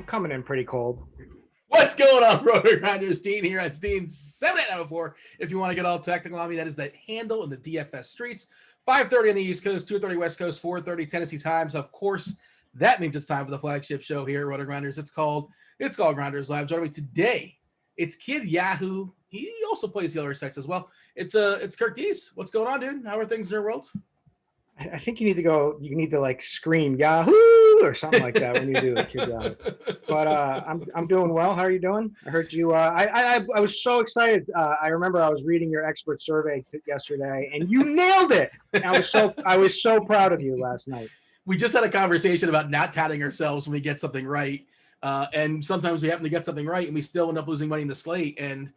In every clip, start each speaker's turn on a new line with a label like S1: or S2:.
S1: Coming in pretty cold.
S2: What's going on, Rotogrinders? Dean here. It's Dean7894. If you want to get all technical on me, that is that handle in the DFS streets. 5:30 on the East Coast, 2:30 West Coast, 4:30 Tennessee time. So, of course, that means it's time for the flagship show here at Rotogrinders. It's called Grinderslive. Joining me today, it's Kid Yahoo. He also plays the other sex as well. It's Kirk Dees. What's going on, dude? How are things in your world?
S1: I think you need to like scream Yahoo or something like that when you do the Kid Yahoo. But I'm doing well. How are you doing? I heard you. I was so excited. I remember I was reading your expert survey yesterday, and you nailed it. And I was so proud of you last night.
S2: We just had a conversation about not touting ourselves when we get something right, and sometimes we happen to get something right, and we still end up losing money in the slate. And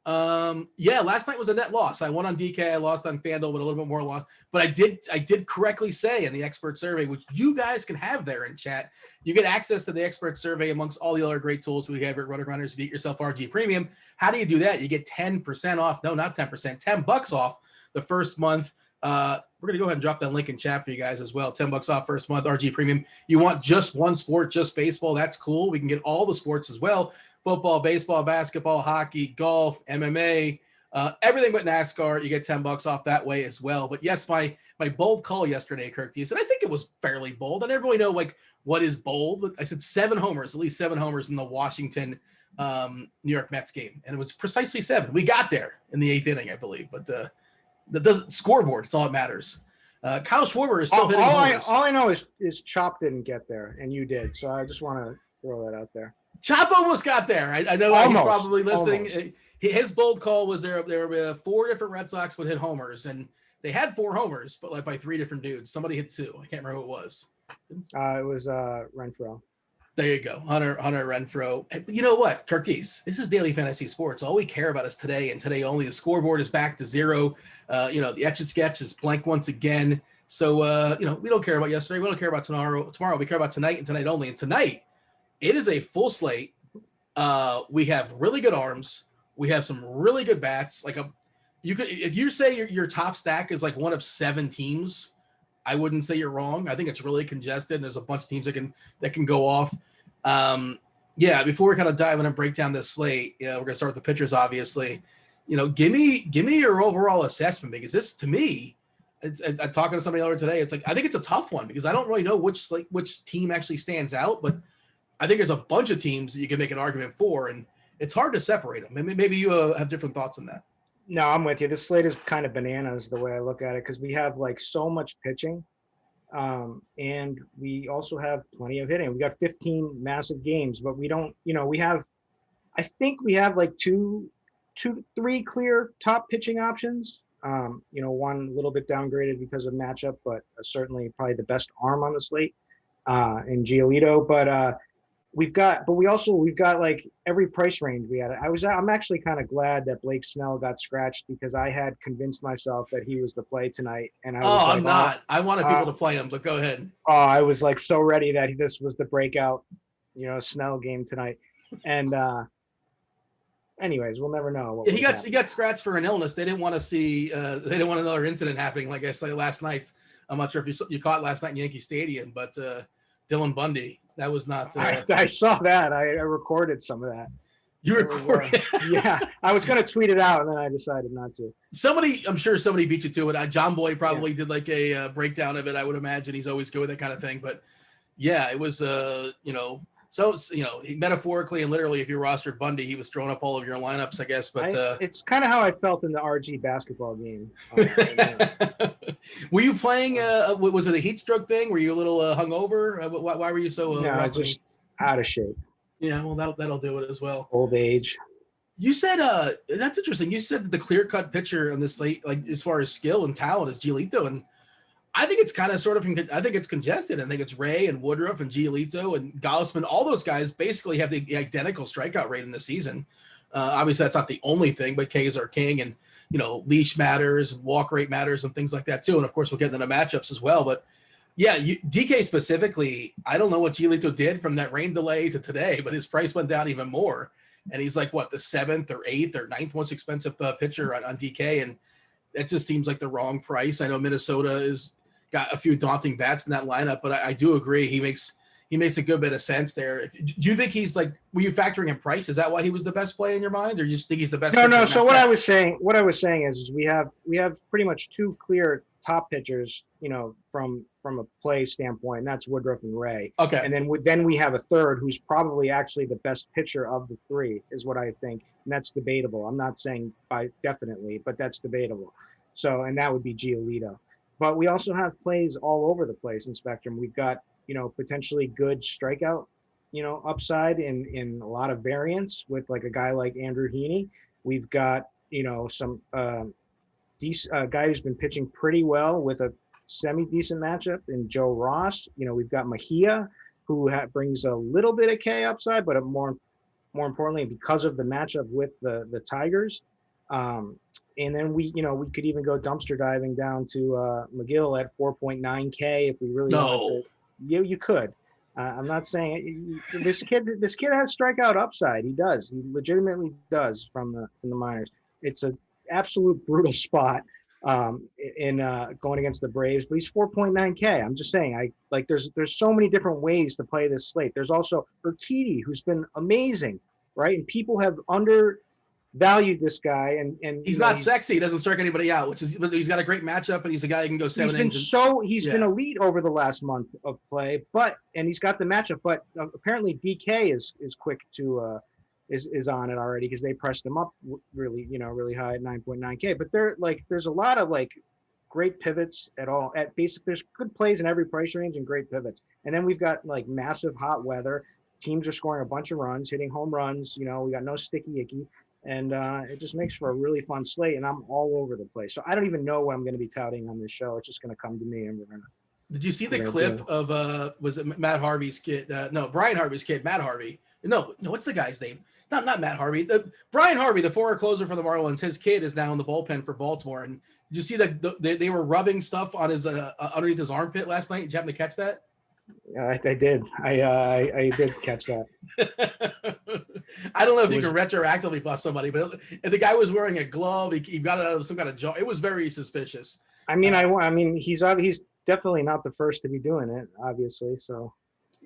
S2: last night was a net loss. I won on DK, I lost on FanDuel, but a little bit more loss. But I did correctly say in the expert survey, which you guys can have there in chat, you get access to the expert survey amongst all the other great tools we have at Rotogrinders to get yourself RG Premium. How do you do that? You get 10% off. No, not 10%, $10 off the first month. We're going to go ahead and drop that link in chat for you guys as well. $10 off first month, RG Premium. You want just one sport, just baseball? That's cool. We can get all the sports as well. Football, baseball, basketball, hockey, golf, MMA, everything but NASCAR. You get $10 off that way as well. But yes, my bold call yesterday, Kirk Dees, and I think it was fairly bold. I never really know like what is bold. I said 7 homers, at least 7 homers in the Washington New York Mets game, and it was precisely 7. We got there in the 8th inning, I believe. But that doesn't scoreboard. It's all that matters. Kyle Schwarber is still hitting homers.
S1: All I know is Chop didn't get there, and you did. So I just want to throw that out there.
S2: Chop almost got there. I know he's probably listening. Almost. His bold call was there were 4 different Red Sox would hit homers, and they had 4 homers, but like by 3 different dudes. Somebody hit 2. I can't remember who it was.
S1: It was Renfroe.
S2: There you go, Hunter Renfroe. You know what, Kirk Dees, this is Daily Fantasy Sports. All we care about is today and today only. The scoreboard is back to 0. The Etch and Sketch is blank once again. So, we don't care about yesterday. We don't care about tomorrow. We care about tonight and tonight only. And tonight, it is a full slate. We have really good arms. We have some really good bats. If you say your top stack is like one of 7 teams, I wouldn't say you're wrong. I think it's really congested. And there's a bunch of teams that can go off. Before we kind of dive in and break down this slate, we're gonna start with the pitchers, obviously. Give me your overall assessment, because this, to me, I'm talking to somebody earlier today. It's like I think it's a tough one because I don't really know which team actually stands out, but I think there's a bunch of teams that you can make an argument for, and it's hard to separate them. Maybe you have different thoughts on that.
S1: No, I'm with you. This slate is kind of bananas the way I look at it, because we have like so much pitching, and we also have plenty of hitting. We got 15 massive games, but we don't. I think we have like 2, 3 clear top pitching options. One a little bit downgraded because of matchup, but certainly probably the best arm on the slate in Giolito. But we've got like every price range we had. I'm actually kind of glad that Blake Snell got scratched, because I had convinced myself that he was the play tonight. And
S2: I'm not. I wanted people to play him, but go ahead.
S1: I was like so ready that this was the breakout, Snell game tonight. And anyways, we'll never know.
S2: He got scratched for an illness. They didn't want to see. They didn't want another incident happening. Like I said last night. I'm not sure if you caught last night in Yankee Stadium, but Dylan Bundy. That was not.
S1: I saw that. I recorded some of that.
S2: You recorded?
S1: Yeah, I was going to tweet it out, and then I decided not to.
S2: I'm sure somebody beat you to it. John Boy probably did like a breakdown of it. I would imagine he's always good with that kind of thing. But yeah, it was So, metaphorically and literally, if you rostered Bundy, he was throwing up all of your lineups, I guess. But
S1: it's kind of how I felt in the RG basketball game.
S2: Were you playing? Was it a heat stroke thing? Were you a little hungover? Why were you so?
S1: No, just out of shape.
S2: Yeah, well, that'll do it as well.
S1: Old age.
S2: You said that's interesting. You said that the clear-cut pitcher on this slate, like as far as skill and talent, is Giolito, and I think it's kind of sort of. I think it's congested. I think it's Ray and Woodruff and Giolito and Gossman. All those guys basically have the identical strikeout rate in the season. Obviously, that's not the only thing, but K's are king, and leash matters and walk rate matters and things like that too. And of course, we'll get into the matchups as well. But yeah, DK specifically, I don't know what Giolito did from that rain delay to today, but his price went down even more. And he's like, what, the 7th or 8th or 9th most expensive pitcher on DK. And that just seems like the wrong price. I know Minnesota is got a few daunting bats in that lineup, but I do agree. He makes a good bit of sense there. Do you think he's like, were you factoring in price? Is that why he was the best play in your mind? Or you just think he's the best?
S1: No. So what I was saying is we have pretty much two clear top pitchers, from a play standpoint, and that's Woodruff and Ray.
S2: Okay.
S1: And then we have a third who's probably actually the best pitcher of the three, is what I think. And that's debatable. I'm not saying by definitely, but that's debatable. So, and that would be Giolito. But we also have plays all over the place in spectrum. We've got, potentially good strikeout, upside in a lot of variance with like a guy like Andrew Heaney. We've got, some decent guy who's been pitching pretty well with a semi-decent matchup in Joe Ross. We've got Mejia, who brings a little bit of K upside, but more importantly, because of the matchup with the Tigers. And then we could even go dumpster diving down to McGill at 4.9K if we really wanted to. You could. I'm not saying this kid has strikeout upside. He does. He legitimately does from the minors. It's an absolute brutal spot in going against the Braves, but he's 4.9K. I'm just saying, there's so many different ways to play this slate. There's also Urquidy, who's been amazing, right? And people have undervalued this guy, and
S2: he's not sexy. He doesn't strike anybody out, but he's got a great matchup, and he's a guy who can go 7 innings.
S1: He's been elite over the last month of play, and he's got the matchup. But apparently DK is quick to is on it already, because they pressed him up really high at 9.9K. But there's a lot of great pivots there's good plays in every price range and great pivots. And then we've got massive hot weather. Teams are scoring a bunch of runs, hitting home runs. We got no sticky icky. And it just makes for a really fun slate, and I'm all over the place. So I don't even know what I'm going to be touting on this show. It's just going to come to me, and we're going to.
S2: Did you see the clip of was it Matt Harvey's kid? No, Brian Harvey's kid, Matt Harvey. No, what's the guy's name? Not Matt Harvey. Brian Harvey, the former closer for the Marlins. His kid is now in the bullpen for Baltimore. And did you see that they were rubbing stuff on his underneath his armpit last night? Did you happen to catch that?
S1: I did. I did catch that.
S2: I don't know if you can retroactively bust somebody, but if the guy was wearing a glove, he got it out of some kind of jar. It was very suspicious.
S1: I mean, he's definitely not the first to be doing it, obviously. So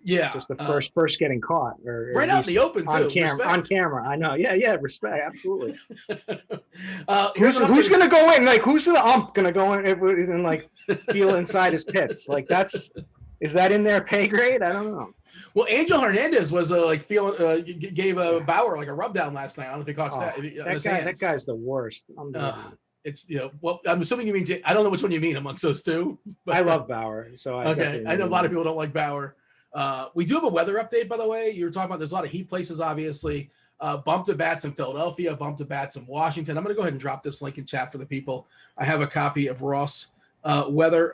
S2: yeah,
S1: just the first getting caught, or
S2: right out in the open
S1: on
S2: too.
S1: On camera. I know. Yeah. Respect. Absolutely.
S2: Who's
S1: going to go in? Who's the ump going to go in if it isn't feel inside his pits? Is that in their pay grade? I don't know.
S2: Well, Angel Hernandez was gave a Bauer a rub down last night. I don't know if he caught that.
S1: That guy's the worst.
S2: It's well, I'm assuming you mean I don't know which one you mean amongst those two. But
S1: I love Bauer, so I
S2: know a lot of people don't like Bauer. We do have a weather update, by the way. You were talking about there's a lot of heat places, obviously. Bump to bats in Philadelphia, bump to bats in Washington. I'm going to go ahead and drop this link in chat for the people. I have a copy of Ross. Weather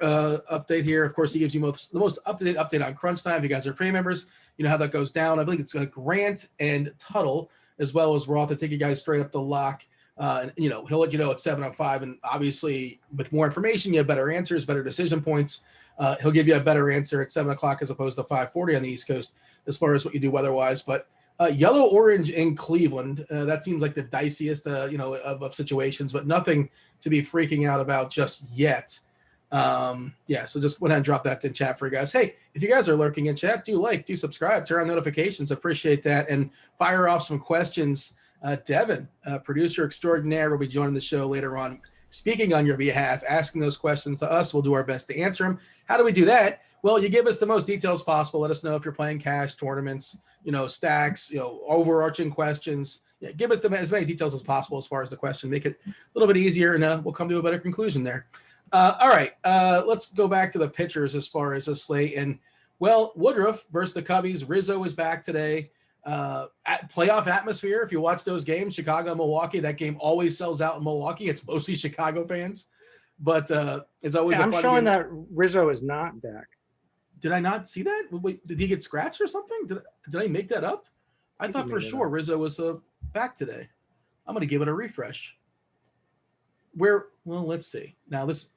S2: update here. Of course, he gives you the most up-to-date update on crunch time. If you guys are premium members, you know how that goes down. I believe it's Grant and Tuttle, as well as Roth, to take you guys straight up the lock. And he'll let you know at 7:05. And obviously, with more information, you have better answers, better decision points. He'll give you a better answer at 7 o'clock as opposed to 5:40 on the East Coast, as far as what you do weather-wise. But yellow orange in Cleveland, that seems like the diciest, of situations, but nothing to be freaking out about just yet. So just went ahead and drop that in chat for you guys. Hey, if you guys are lurking in chat, do subscribe, turn on notifications. Appreciate that. And fire off some questions. Devin, producer extraordinaire, will be joining the show later on, speaking on your behalf, asking those questions to us. We'll do our best to answer them. How do we do that? Well, you give us the most details possible. Let us know if you're playing cash, tournaments, stacks, overarching questions. Yeah, give us as many details as possible as far as the question. Make it a little bit easier, and we'll come to a better conclusion there. All right, let's go back to the pitchers as far as the slate. And, well, Woodruff versus the Cubbies. Rizzo is back today. Playoff atmosphere. If you watch those games, Chicago and Milwaukee, that game always sells out in Milwaukee. It's mostly Chicago fans, but it's always a
S1: I'm
S2: fun
S1: showing
S2: game.
S1: that Rizzo is not back.
S2: Did I not see that? Wait, did he get scratched or something? Did I make that up? I thought for sure Rizzo was back today. I'm going to give it a refresh. Well, let's see. Now this.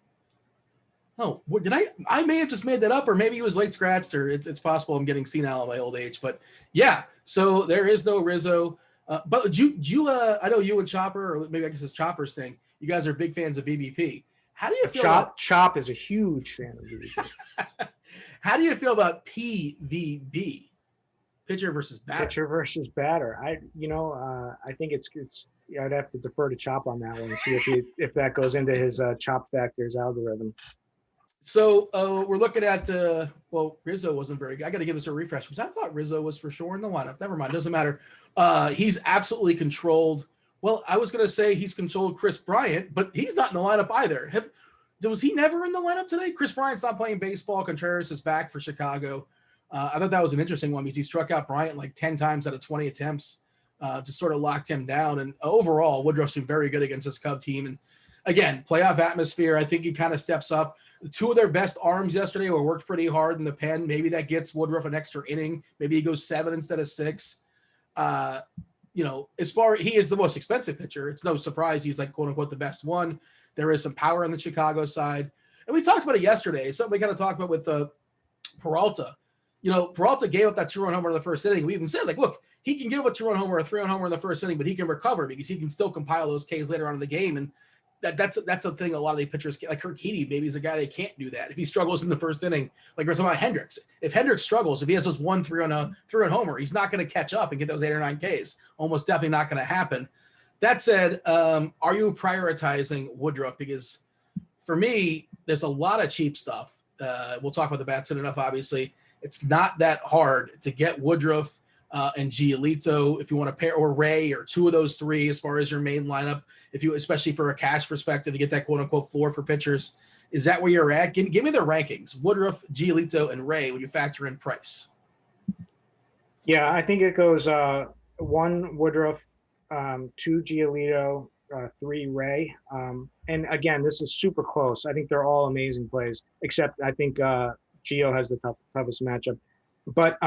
S2: Oh, did I may have just made that up, or maybe he was late scratched, or it's possible I'm getting senile at my old age. But yeah, so there is no Rizzo. But you I know you and Chopper, or maybe I guess it's Chopper's thing. You guys are big fans of BBP. How do you feel
S1: Chop is a huge fan of BBP.
S2: How do you feel about PVB? Pitcher versus batter.
S1: Pitcher versus batter. I think it's I'd have to defer to Chop on that one and see if that goes into his Chop Factors algorithm.
S2: So we're looking at Rizzo wasn't very good. I got to give this a refresh because I thought Rizzo was for sure in the lineup. Never mind, doesn't matter. He's absolutely controlled. Well, I was going to say he's controlled Chris Bryant, but he's not in the lineup either. Was he never in the lineup today? Chris Bryant's not playing baseball. Contreras is back for Chicago. I thought that was an interesting one because he struck out Bryant like 10 times out of 20 attempts, just sort of locked him down. And overall, Woodruff's been very good against this Cub team. And again, playoff atmosphere, I think he kind of steps up. Two of their best arms yesterday were worked pretty hard in the pen. Maybe that gets Woodruff an extra inning. Maybe he goes 7 instead of 6. He is the most expensive pitcher. It's no surprise he's like quote unquote the best one. There is some power on the Chicago side. And we talked about it yesterday. Something we got to talk about with Peralta. Peralta gave up that 2-run homer in the first inning. We even said, look, he can give up a 2-run homer or a 3-run homer in the first inning, but he can recover because he can still compile those Ks later on in the game. And that's a thing a lot of the pitchers, like Kirk Heide, maybe is a guy they can't do that. If he struggles in the first inning, like we're talking about Hendricks. If Hendricks struggles, if he has those 3-run homer, he's not going to catch up and get those 8 or 9 Ks. Almost definitely not going to happen. That said, are you prioritizing Woodruff? Because for me, there's a lot of cheap stuff. We'll talk about the bats soon enough, obviously. It's not that hard to get Woodruff and Giolito if you want to pair, or Ray, or two of those three as far as your main lineup. If you, especially for a cash perspective, to get that quote unquote floor for pitchers. Is that where you're at? Give me the rankings: Woodruff, Giolito, and Ray when you factor in price.
S1: Yeah, I think it goes 1 Woodruff, 2 Giolito, 3 Ray. And again, this is super close. I think they're all amazing plays, except I think Gio has the toughest matchup. But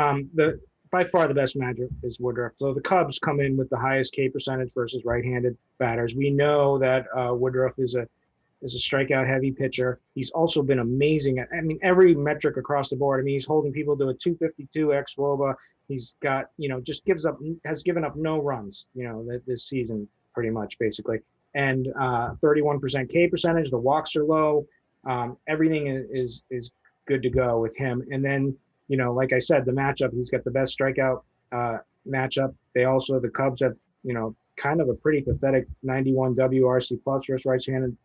S1: by far the best matchup is Woodruff. So the Cubs come in with the highest K percentage versus right-handed batters. We know that Woodruff is a strikeout heavy pitcher. He's also been amazing at, every metric across the board. he's holding people to a 252 xWOBA. He's got, has given up no runs, this season pretty much basically. And 31% K percentage. The walks are low. Everything is good to go with him. And then, like I said, the matchup, he's got the best strikeout matchup. The Cubs have, kind of a pretty pathetic 91 WRC plus versus right-handed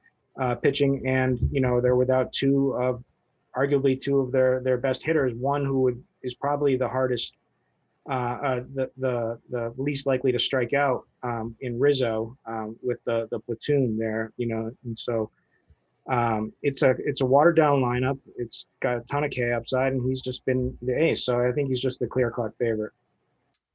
S1: pitching. And, they're without arguably two of their best hitters, one who is probably the hardest, the least likely to strike out in Rizzo with the platoon there, and so it's a watered down lineup. It's got a ton of K upside, and he's just been the ace. So I think he's just the clear cut favorite.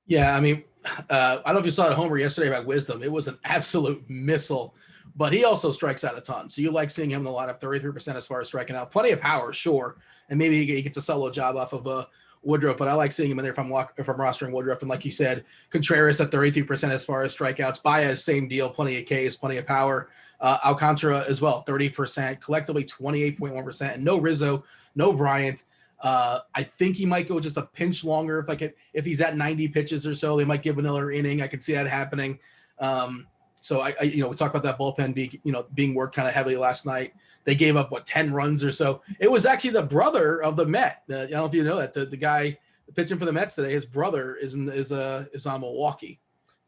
S2: Yeah, I don't know if you saw it at Homer yesterday about Wisdom. It was an absolute missile, but he also strikes out a ton. So you like seeing him in the lineup, 33% as far as striking out. Plenty of power, sure, and maybe he gets a solo job off of Woodruff, but I like seeing him in there if I'm rostering Woodruff. And like you said, Contreras at 33% as far as strikeouts. Baez, same deal, plenty of Ks, plenty of power. Alcantara as well, 30%, collectively 28.1%, and no Rizzo, no Bryant. I think he might go just a pinch longer if he's at 90 pitches or so. They might give another inning. I could see that happening. So we talked about that bullpen being worked kind of heavily last night. They gave up 10 runs or so. It was actually the brother of the Met. I don't know if you know that the guy pitching for the Mets today, his brother is on Milwaukee.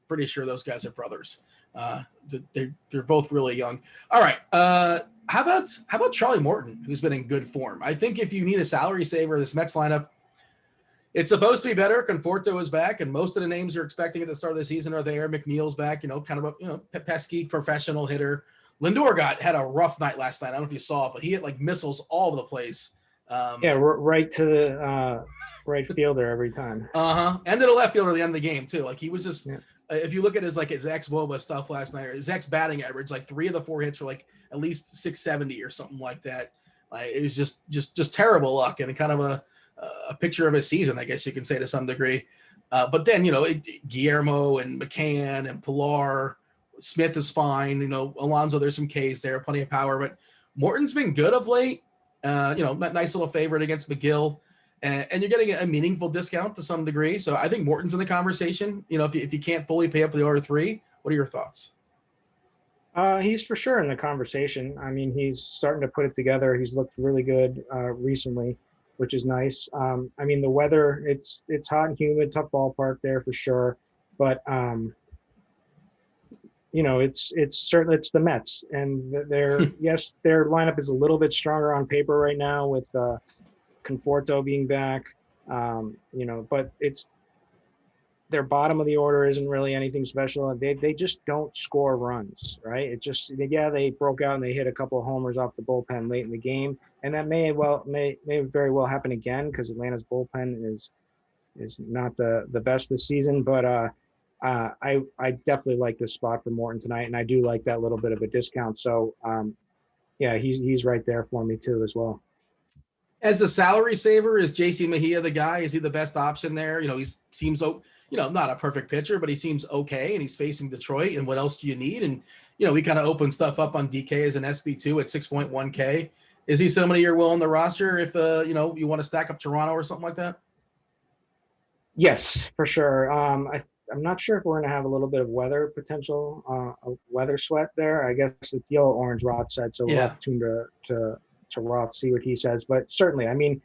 S2: Pretty sure those guys are brothers. They're both really young. All right. How about Charlie Morton, who's been in good form? I think if you need a salary saver, this Mets lineup, it's supposed to be better. Conforto is back, and most of the names you're expecting at the start of the season are there. McNeil's back, kind of a pesky professional hitter. Lindor had a rough night last night. I don't know if you saw it, but he hit missiles all over the place.
S1: Yeah, right to the right fielder every time.
S2: And to the left fielder at the end of the game too. Like he was just,
S1: Yeah.
S2: if you look at his ex-Woba stuff last night, or his ex batting average, like 3 of the 4 hits were like at least 670 or something like that. Like it was just terrible luck and kind of a picture of his season, I guess you can say to some degree. But then Guillermo and McCann and Pilar, Smith is fine. Alonso, there's some Ks there, plenty of power, but Morton's been good of late. Nice little favorite against McGill. And you're getting a meaningful discount to some degree. So I think Morton's in the conversation. If you can't fully pay up for the R3, what are your thoughts?
S1: He's for sure in the conversation. I mean, he's starting to put it together. He's looked really good recently, which is nice. I mean, the weather, it's hot and humid, tough ballpark there for sure. But, it's certainly, it's the Mets. And yes, their lineup is a little bit stronger on paper right now with Conforto being back, but it's their bottom of the order isn't really anything special. They just don't score runs, right? It just, they broke out and they hit a couple of homers off the bullpen late in the game, and that may very well happen again because Atlanta's bullpen is not the best this season. But I definitely like this spot for Morton tonight, and I do like that little bit of a discount. So he's right there for me too as well.
S2: As a salary saver, is JC Mejia the guy? Is he the best option there? He seems, not a perfect pitcher, but he seems okay, and he's facing Detroit. And what else do you need? And, we kind of open stuff up on DK as an SB2 at 6.1K. Is he somebody you're willing to roster if, you want to stack up Toronto or something like that?
S1: Yes, for sure. I'm not sure if we're going to have a little bit of weather potential, a weather sweat there. I guess it's yellow-orange Roth said, so we'll have to tune to Roth, see what he says. But certainly, I mean,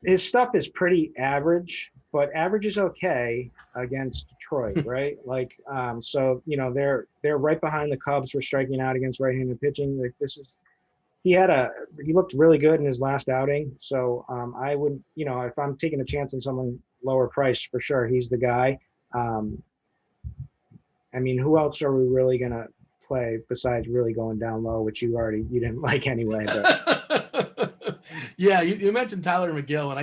S1: his stuff is pretty average, but average is okay against Detroit, right? Like, so they're right behind the Cubs for striking out against right-handed pitching. Like he looked really good in his last outing. So I would, if I'm taking a chance on someone lower priced, for sure, he's the guy. I mean, who else are we really gonna play besides really going down low, which you didn't like anyway. But
S2: yeah, you mentioned Tyler McGill, and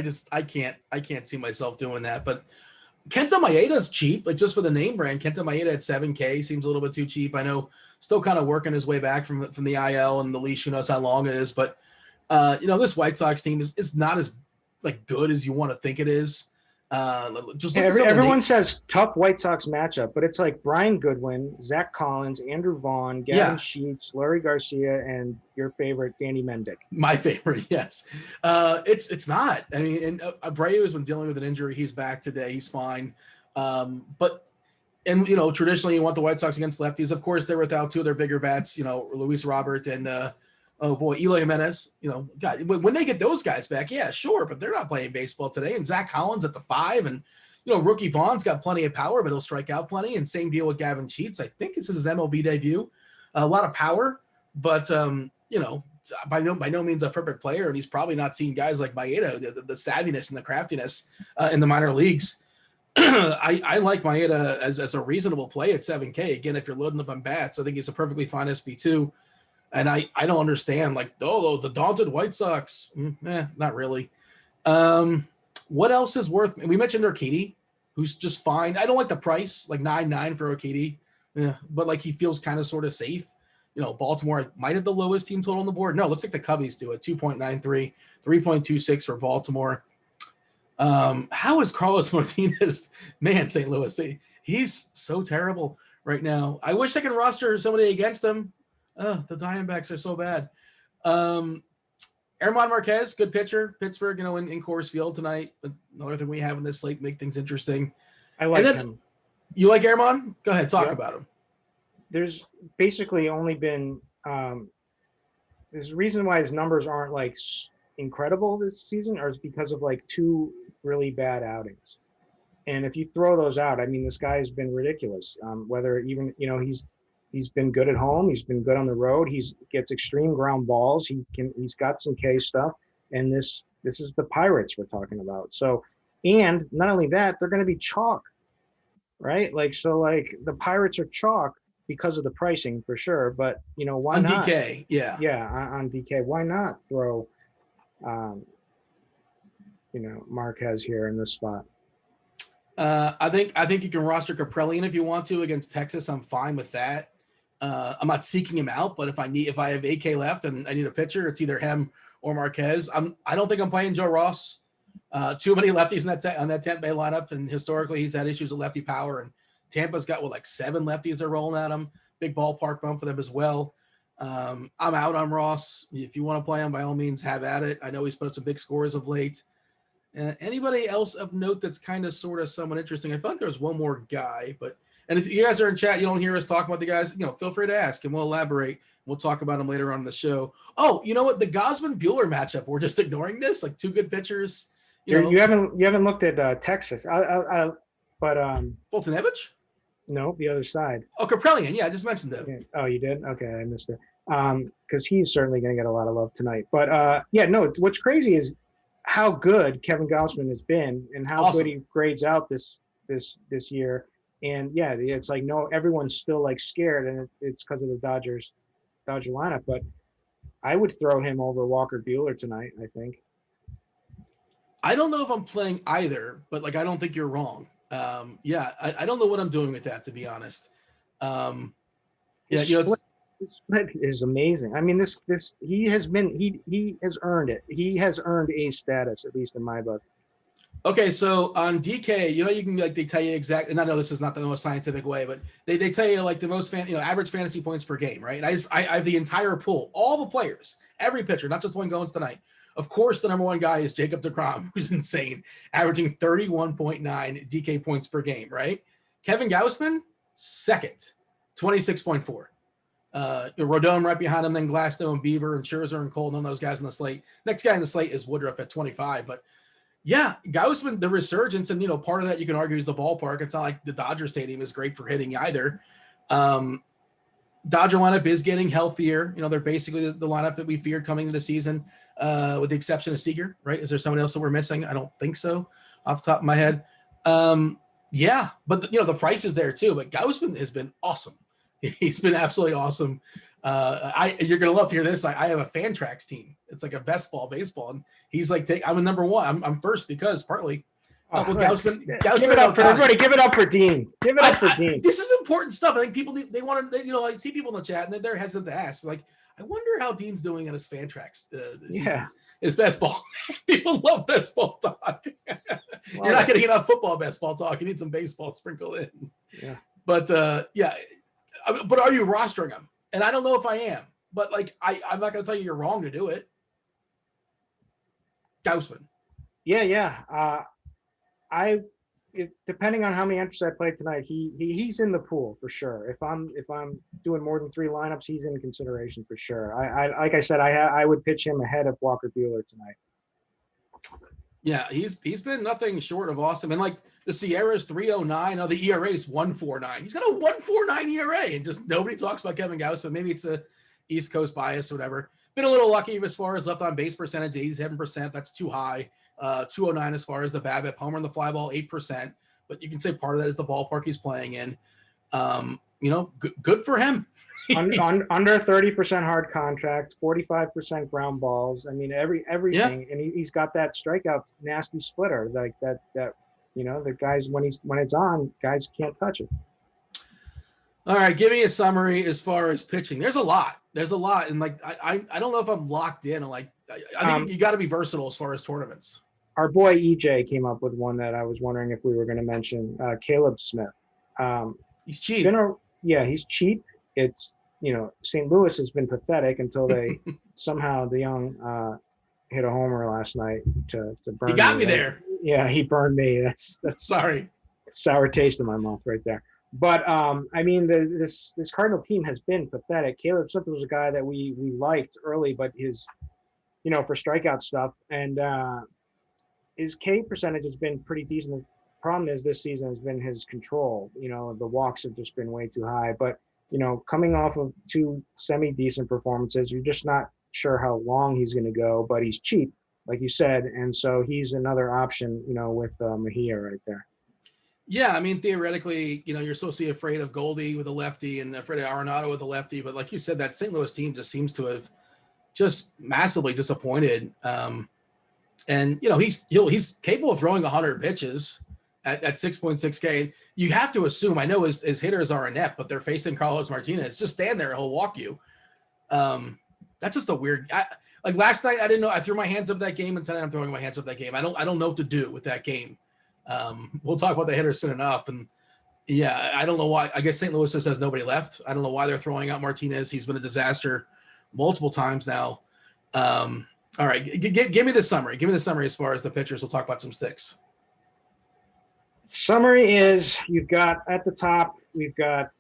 S2: I can't see myself doing that. But Kenta Maeda's cheap, like just for the name brand. Kenta Maeda at 7K seems a little bit too cheap. I know, still kind of working his way back from the IL and the leash. Who knows how long it is? But this White Sox team is not as good as you want to think it is.
S1: Everyone says tough White Sox matchup, but it's like Brian Goodwin, Zach Collins, Andrew Vaughn, Gavin Sheets, Larry Garcia, and your favorite Danny Mendick.
S2: My favorite, yes. It's not. I mean, and Abreu has been dealing with an injury. He's back today. He's fine. But traditionally you want the White Sox against lefties. Of course, they're without two of their bigger bats. Luis Robert and Eloy Jimenez. God, when they get those guys back, yeah, sure, but they're not playing baseball today. And Zach Collins at the 5, and rookie Vaughn's got plenty of power, but he'll strike out plenty. And same deal with Gavin Sheets. I think this is his MLB debut. A lot of power, but by no means a perfect player, and he's probably not seen guys like Maeda, the savviness and the craftiness in the minor leagues. I like Maeda as a reasonable play at 7K. Again, if you're loading up on bats, I think he's a perfectly fine SB2. And I don't understand, the daunted White Sox. Not really. What else is worth? We mentioned Urquidy, who's just fine. I don't like the price, 9.9 for Urquidy. Yeah, but he feels kind of sort of safe. Baltimore might have the lowest team total on the board. No, it looks like the Cubbies do it. 2.93, 3.26 for Baltimore. How is Carlos Martinez? Man, St. Louis, he's so terrible right now. I wish I could roster somebody against them. The Diamondbacks are so bad. Herman Marquez, good pitcher. Pittsburgh, in Coors Field tonight. Another thing we have in this slate make things interesting.
S1: I like him.
S2: You like Herman? Go ahead, talk about him.
S1: There's basically only been there's a reason why his numbers aren't incredible this season, or it's because of 2 really bad outings. And if you throw those out, I mean, this guy has been ridiculous. Whether even he's been good at home, he's been good on the road. He gets extreme ground balls. He's got some K stuff, and this is the Pirates we're talking about. So, and not only that, they're going to be chalk, right? The Pirates are chalk because of the pricing for sure. But why
S2: on
S1: not?
S2: DK? Yeah,
S1: on DK. Why not throw Marquez here in this spot.
S2: I think you can roster Kaprelian if you want to against Texas. I'm fine with that. I'm not seeking him out, but if I have AK left and I need a pitcher, it's either him or Marquez. I don't think I'm playing Joe Ross. Too many lefties on that Tampa Bay lineup, and historically he's had issues with lefty power. And Tampa's got like 7 lefties they're rolling at him. Big ballpark bump for them as well. I'm out on Ross. If you want to play him, by all means, have at it. I know he's put up some big scores of late. Anybody else of note that's kind of sort of somewhat interesting? I thought there was one more guy, and if you guys are in chat, you don't hear us talk about the guys, feel free to ask and we'll elaborate. We'll talk about them later on in the show. Oh, you know what? The Gosman-Buehler matchup, we're just ignoring this, like 2 good pitchers.
S1: You haven't looked at Texas.
S2: Fultonevich?
S1: No, the other side.
S2: Oh, Kaprelian. Yeah, I just mentioned that.
S1: Yeah. Oh, you did? Okay, I missed it. Because he's certainly going to get a lot of love tonight. But what's crazy is how good Kevin Gausman has been and how good he grades out this year. And yeah, it's like everyone's still like scared, and it's because of the Dodger lineup. But I would throw him over Walker Buehler tonight, I think.
S2: I don't know if I'm playing either, but I don't think you're wrong. I don't know what I'm doing with that, to be honest.
S1: His split is amazing. I mean, this he has earned it. He has earned A status, at least in my book.
S2: Okay, so on DK, you can they tell you exactly, and I know this is not the most scientific way, but they tell you the most average fantasy points per game, right? And I have the entire pool, all the players, every pitcher, not just one going tonight. Of course, the number one guy is Jacob deGrom, who's insane, averaging 31.9 DK points per game, right? Kevin Gausman, second, 26.4. Rodon right behind him, then Glasnow and Bieber and Scherzer and Cole, none of those guys on the slate. Next guy on the slate is Woodruff at 25. But yeah, Gausman, the resurgence, and part of that you can argue is the ballpark. It's not like the Dodger Stadium is great for hitting either. Dodger lineup is getting healthier. They're basically the lineup that we feared coming into the season, with the exception of Seager, right? Is there someone else that we're missing? I don't think so, off the top of my head. Yeah, but the price is there too. But Gausman has been awesome. He's been absolutely awesome. You're gonna love to hear this. I have a Fantrax team. It's like a best ball baseball, and he's like, I'm a number one. I'm first because partly. Gausman,
S1: give it up for everybody. Give it up for Dean. Give it up for Dean.
S2: This is important stuff. I think people they want to. I see people in the chat and they're hesitant to ask. I wonder how Dean's doing on his Fantrax. His best ball. People love best ball talk. You're not getting enough football best ball talk. You need some baseball sprinkled in.
S1: Yeah.
S2: But but are you rostering him? And I don't know if I am. But I'm not going to tell you you're wrong to do it. Gausman.
S1: Yeah. Depending on how many entries I play tonight, he's in the pool for sure. If I'm doing more than 3 lineups, he's in consideration for sure. Like I said, I would pitch him ahead of Walker Buehler tonight.
S2: Yeah, he's been nothing short of awesome. And the Sierra's 3.09, the ERA is 1.49. He's got a 1.49 ERA, and just nobody talks about Kevin Gausman. Maybe it's a East Coast bias or whatever. Been a little lucky as far as left on base percentage, 87%. That's too high. 209 as far as the BABIP, homer and the fly ball 8%, but you can say part of that is the ballpark he's playing in. Good for him.
S1: Under 30% hard contract, 45% ground balls. I mean, everything, and he's got that strikeout nasty splitter like that. The guys when it's on, guys can't touch it.
S2: All right, give me a summary as far as pitching. There's a lot, and I don't know if I'm locked in. I think you got to be versatile as far as tournaments.
S1: Our boy EJ came up with one that I was wondering if we were going to mention. Caleb Smith.
S2: He's cheap.
S1: He's cheap. It's St. Louis has been pathetic until they somehow the young hit a homer last night to burn.
S2: He got me there.
S1: Yeah, he burned me. That's
S2: sorry.
S1: Sour taste in my mouth right there. But I mean, this Cardinal team has been pathetic. Caleb Smith was a guy that we liked early, but his for strikeout stuff and his K percentage has been pretty decent. The problem is this season has been his control. The walks have just been way too high. But coming off of 2 semi-decent performances, you're just not sure how long he's going to go. But he's cheap, like you said, and so he's another option. With Mejia right there.
S2: Yeah, I mean, theoretically, you're supposed to be afraid of Goldie with a lefty and afraid of Arenado with a lefty. But like you said, that St. Louis team just seems to have just massively disappointed. And he's capable of throwing 100 pitches at 6.6K. You have to assume, I know his hitters are inept, but they're facing Carlos Martinez. Just stand there and he'll walk you. That's just a weird. Like last night, I didn't know. I threw my hands up that game, and tonight I'm throwing my hands up that game. I don't know what to do with that game. We'll talk about the hitters soon enough, and yeah, I don't know why. I guess St. Louis just has nobody left. I don't know why they're throwing out Martinez. He's been a disaster multiple times now. All right, give me the summary. Give me the summary as far as the pitchers. We'll talk about some sticks.
S1: Summary is you've got at the top, we've got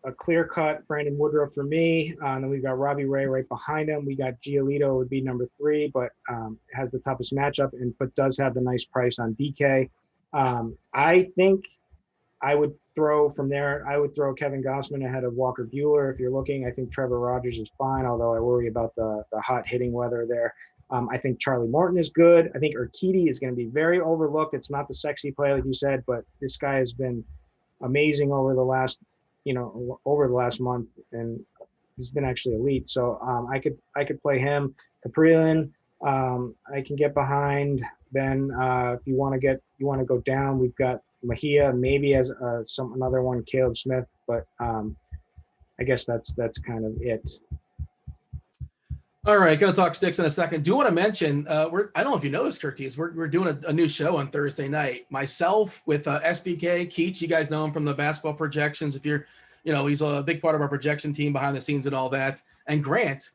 S1: a clear-cut Brandon Woodruff for me. And then we've got Robbie Ray right behind him. We got Giolito would be number 3, but has the toughest matchup, but does have the nice price on DK. I think I would throw from there. I would throw Kevin Gossman ahead of Walker Buehler if you're looking. I think Trevor Rogers is fine, although I worry about the hot hitting weather there. I think Charlie Morton is good. I think Urquidy is going to be very overlooked. It's not the sexy play like you said, but this guy has been amazing over the last month, and he's been actually elite. So I could play him. Caprilin, I can get behind. Then if you want to go down, we've got Mejia, maybe as another one, Caleb Smith, but I guess that's kind of it.
S2: All right, going to talk sticks in a second. Do want to mention I don't know if you know this, Curtis. We're doing a new show on Thursday night. Myself with SBK Keach. You guys know him from the basketball projections. If you're, he's a big part of our projection team behind the scenes and all that. And Grant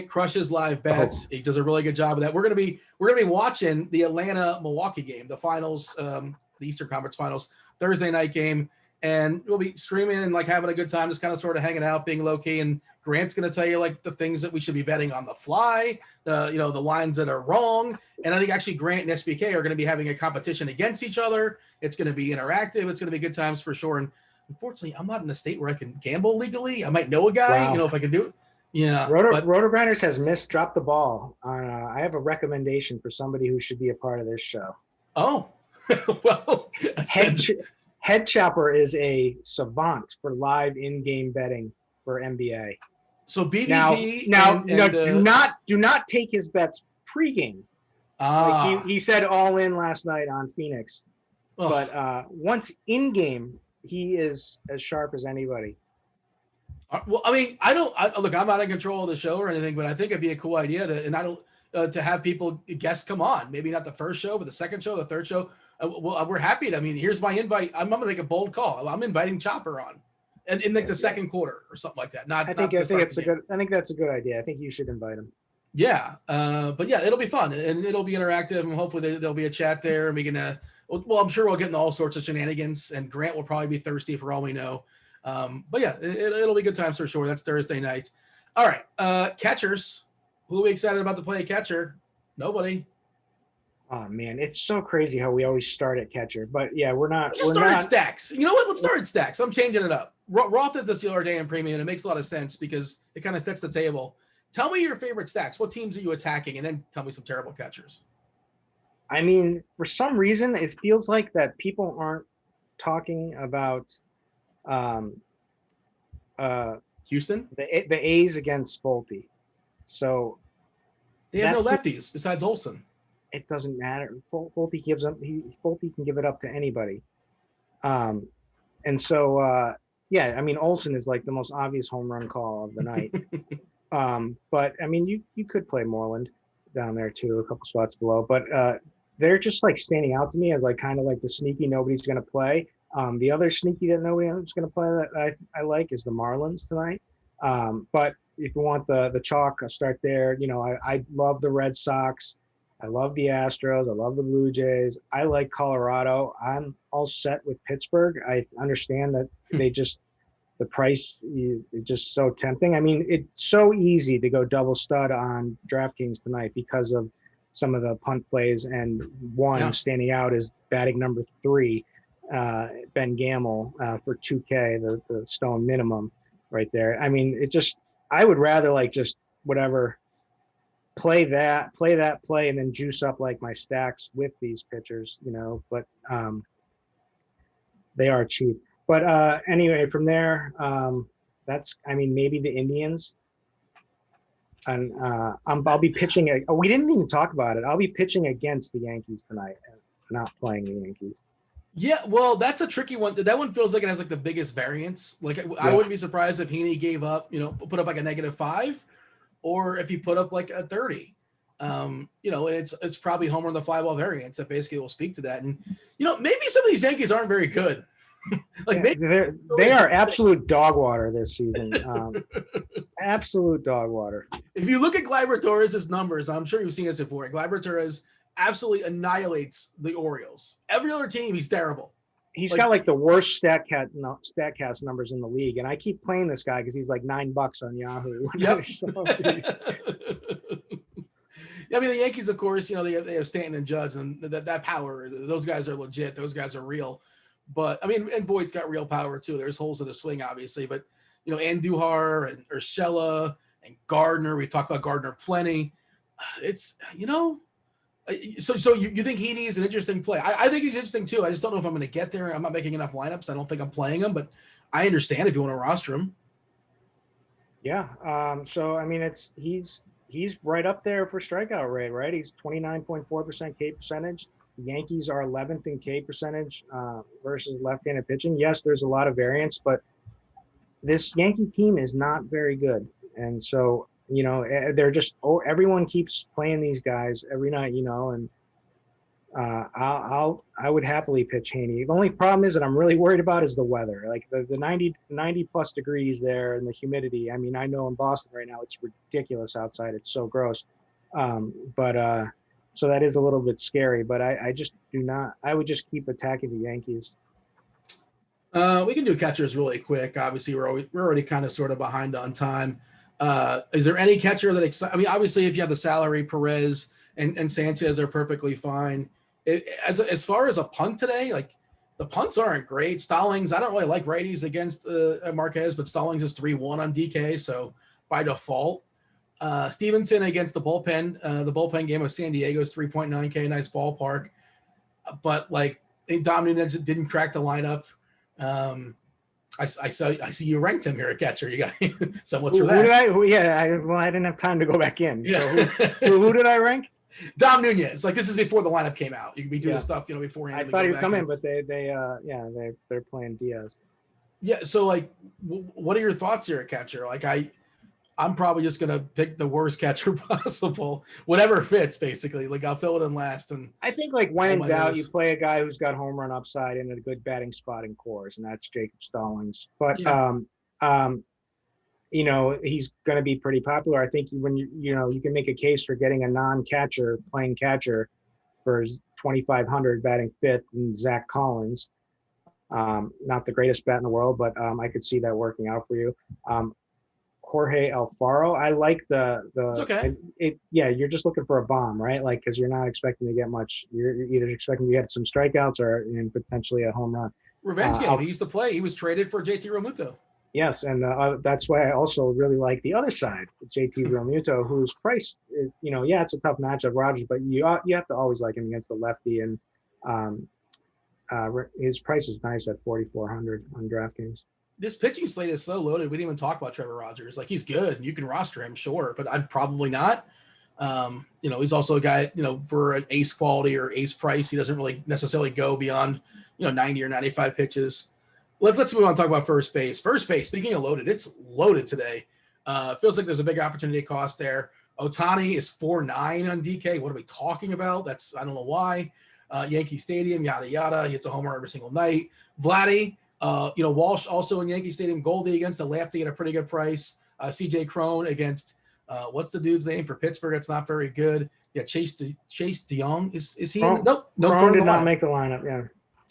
S2: crushes live bets. He does a really good job of that. We're gonna be watching the Atlanta Milwaukee game, the finals, the Eastern Conference Finals, Thursday night game, and we'll be streaming and like having a good time, just kind of sort of hanging out, being low key. And Grant's going to tell you like the things that we should be betting on the fly, the lines that are wrong. And I think actually Grant and SBK are going to be having a competition against each other. It's going to be interactive. It's going to be good times for sure. And unfortunately, I'm not in a state where I can gamble legally. I might know a guy,
S1: Wow.
S2: If I can do it. Yeah.
S1: Rotogrinders has dropped the ball. I have a recommendation for somebody who should be a part of this show.
S2: Oh, well,
S1: Head Chopper is a savant for live in-game betting for NBA.
S2: So BVP
S1: do not take his bets pregame. Like he said all in last night on Phoenix. Oh. But once in game, he is as sharp as anybody.
S2: Well, I mean, look, I'm not in control of the show or anything, but I think it'd be a cool idea to have guests come on. Maybe not the first show, but the second show, the third show. Well, we're happy to. I mean, here's my invite. I'm going to make a bold call. I'm inviting Chopper on. And in like the second quarter or something like that. I think that's
S1: a good idea. I think you should invite him.
S2: Yeah. But yeah, it'll be fun and it'll be interactive and hopefully there'll be a chat there and we can, I'm sure we'll get into all sorts of shenanigans and Grant will probably be thirsty for all we know. But yeah, it'll be good times for sure. That's Thursday night. All right. Catchers. Who are we excited about to play a catcher? Nobody.
S1: Oh man, it's so crazy how we always start at catcher, but yeah, we're not.
S2: Let's start at stacks. You know what? Let's start at stacks. I'm changing it up. Roth did this the other day in premium, and it makes a lot of sense because it kind of sets the table. Tell me your favorite stacks. What teams are you attacking? And then tell me some terrible catchers.
S1: I mean, for some reason, it feels like that people aren't talking about
S2: Houston,
S1: the A's against Folty. So
S2: they have no lefties besides Olsen.
S1: It doesn't matter. Folty can give it up to anybody. And so, yeah, I mean, Olsen is like the most obvious home run call of the night. But I mean, you could play Moreland down there too, a couple spots below, but they're just like standing out to me as like kind of like the sneaky nobody's going to play. The other sneaky that nobody's going to play that I like is the Marlins tonight. But if you want the chalk, I'll start there. I love the Red Sox. I love the Astros. I love the Blue Jays. I like Colorado. I'm all set with Pittsburgh. I understand that the price is just so tempting. I mean, it's so easy to go double stud on DraftKings tonight because of some of the punt plays, and standing out is batting number 3, Ben Gamel for 2K, the stone minimum right there. I mean, I would rather like just whatever. Play that, and then juice up like my stacks with these pitchers, but they are cheap. But anyway, from there, maybe the Indians. And I'll be pitching. We didn't even talk about it. I'll be pitching against the Yankees tonight, not playing the Yankees.
S2: Yeah, well, that's a tricky one. That one feels like it has like the biggest variance. Like I
S1: Yeah.
S2: wouldn't be surprised if Heaney gave up, put up like a -5, or if he put up like a 30. And it's probably home run the fly ball variance that basically will speak to that. And maybe some of these Yankees aren't very good.
S1: Like they are absolute dog water this season. Absolute dog water.
S2: If you look at Gleyber Torres' numbers, I'm sure you've seen this before. Gleyber Torres absolutely annihilates the Orioles. Every other team, he's terrible.
S1: He's got like the worst Statcast numbers in the league, and I keep playing this guy because he's like $9 on Yahoo.
S2: Yep. I mean, the Yankees, of course, they have Stanton and Judge, and that power. Those guys are legit. Those guys are real. But I mean, and Voigt's got real power too. There's holes in the swing, obviously, but Andujar and Urshela and Gardner. We talked about Gardner plenty. It's So you think Heaney is an interesting play? I think he's interesting too. I just don't know if I'm going to get there. I'm not making enough lineups. I don't think I'm playing him, but I understand if you want to roster him.
S1: Yeah. So I mean, he's right up there for strikeout rate, right? He's 29.4% K percentage. The Yankees are 11th in K percentage versus left-handed pitching. Yes, there's a lot of variance, but this Yankee team is not very good. And so, they're just, everyone keeps playing these guys every night, and I would happily pitch Heaney. The only problem is that I'm really worried about is the weather, like the 90 plus degrees there and the humidity. I mean, I know in Boston right now, it's ridiculous outside. It's so gross. So that is a little bit scary, but I just I would just keep attacking the Yankees.
S2: We can do catchers really quick. Obviously, we're already kind of sort of behind on time. Is there any catcher that excites? I mean, obviously, if you have the salary, Perez and Sanchez are perfectly fine. As far as a punt today, like the punts aren't great. Stallings, I don't really like righties against Marquez, but Stallings is 3-1 on DK, so by default. Stevenson against the bullpen game of San Diego is 3.9K, nice ballpark. But like Dom Nunez didn't crack the lineup. I see you ranked him here at catcher. You got so much for that.
S1: I didn't have time to go back in. Yeah. So who did I rank?
S2: Dom Nunez. Like this is before the lineup came out. You can be doing stuff, beforehand.
S1: I thought he would come in, but they're playing Diaz.
S2: Yeah. So like, what are your thoughts here at catcher? Like I'm probably just gonna pick the worst catcher possible, whatever fits. Basically, like I'll fill it in last. And
S1: I think like when in doubt, you play a guy who's got home run upside and a good batting spot in cores, and that's Jacob Stallings. But he's going to be pretty popular. I think when you can make a case for getting a non-catcher playing catcher for 2,500 batting fifth and Zach Collins. Not the greatest bat in the world, but I could see that working out for you. Jorge Alfaro. I like
S2: It's okay.
S1: You're just looking for a bomb, right? Like, because you're not expecting to get much. You're either expecting to get some strikeouts or potentially a home run.
S2: Revenge game. He used to play. He was traded for JT Realmuto.
S1: Yes, and that's why I also really like the other side, JT Realmuto, whose price, it's a tough matchup, Rogers, but you have to always like him against the lefty, and his price is nice at 4,400 on DraftKings.
S2: This pitching slate is so loaded. We didn't even talk about Trevor Rogers. Like he's good. You can roster him, sure, but I'm probably not. He's also a guy, for an ace quality or ace price, he doesn't really necessarily go beyond, 90 or 95 pitches. Let's move on and talk about first base. First base, speaking of loaded, it's loaded today. Feels like there's a big opportunity cost there. Ohtani is 4.9 on DK. What are we talking about? I don't know why. Yankee Stadium, yada, yada. He hits a homer every single night. Vladdy, Walsh also in Yankee Stadium. Goldie against the lefty at a pretty good price. CJ Cron against, what's the dude's name for Pittsburgh? It's not very good. Yeah, Chase DeYoung. Is he in it? Nope. No,
S1: Cron did not make the lineup, yeah.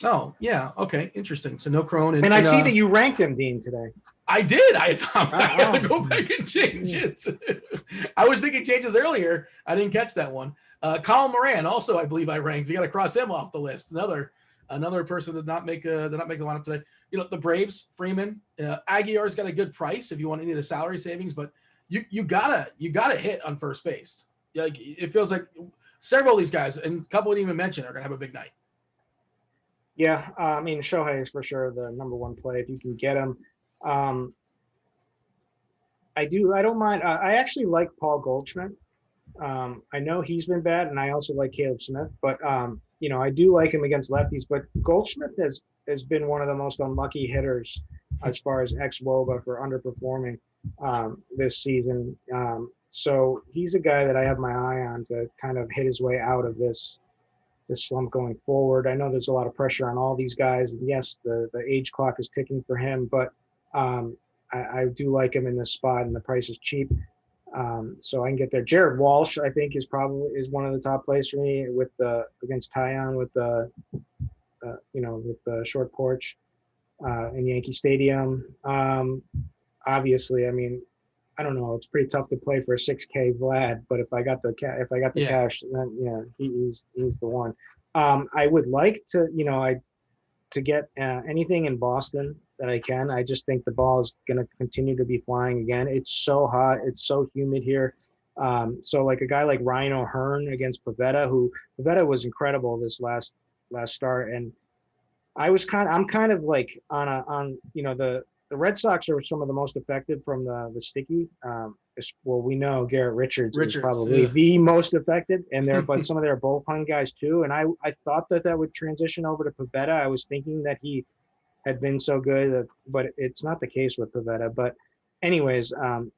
S2: Oh, yeah. Okay. Interesting. So no Cron.
S1: And I see that you ranked him, Dean, today.
S2: I did. I have to go back and change it. I was making changes earlier. I didn't catch that one. Colin Moran, also, I believe I ranked. We got to cross him off the list. Another person did not make the lineup today. The Braves, Freeman, Aguilar's got a good price if you want any of the salary savings, but you gotta hit on first base. Like it feels like several of these guys, and a couple we didn't even mention, are gonna have a big night.
S1: Yeah, Shohei is for sure the number one play if you can get him. I do. I don't mind. I actually like Paul Goldschmidt. I know he's been bad, and I also like Caleb Smith, but I do like him against lefties. But Goldschmidt has been one of the most unlucky hitters as far as ex-WOBA for underperforming this season. So he's a guy that I have my eye on to kind of hit his way out of this slump going forward. I know there's a lot of pressure on all these guys. And yes, the age clock is ticking for him, but I do like him in this spot, and the price is cheap. So I can get there. Jared Walsh, I think, is one of the top plays for me against Tyon with the short porch in Yankee Stadium. Obviously, I mean, I don't know. It's pretty tough to play for a 6K Vlad, but if I got the cash, then yeah, he's the one. I would like to, to get anything in Boston that I can. I just think the ball is going to continue to be flying again. It's so hot. It's so humid here. So like a guy like Ryan O'Hearn against Pavetta was incredible this last start. And I'm kind of like the Red Sox are some of the most affected from the sticky. We know Garrett Richards is probably the most affected, but some of their bullpen guys too. And I thought that would transition over to Pavetta. I was thinking that he had been so good, but it's not the case with Pavetta. But anyways, it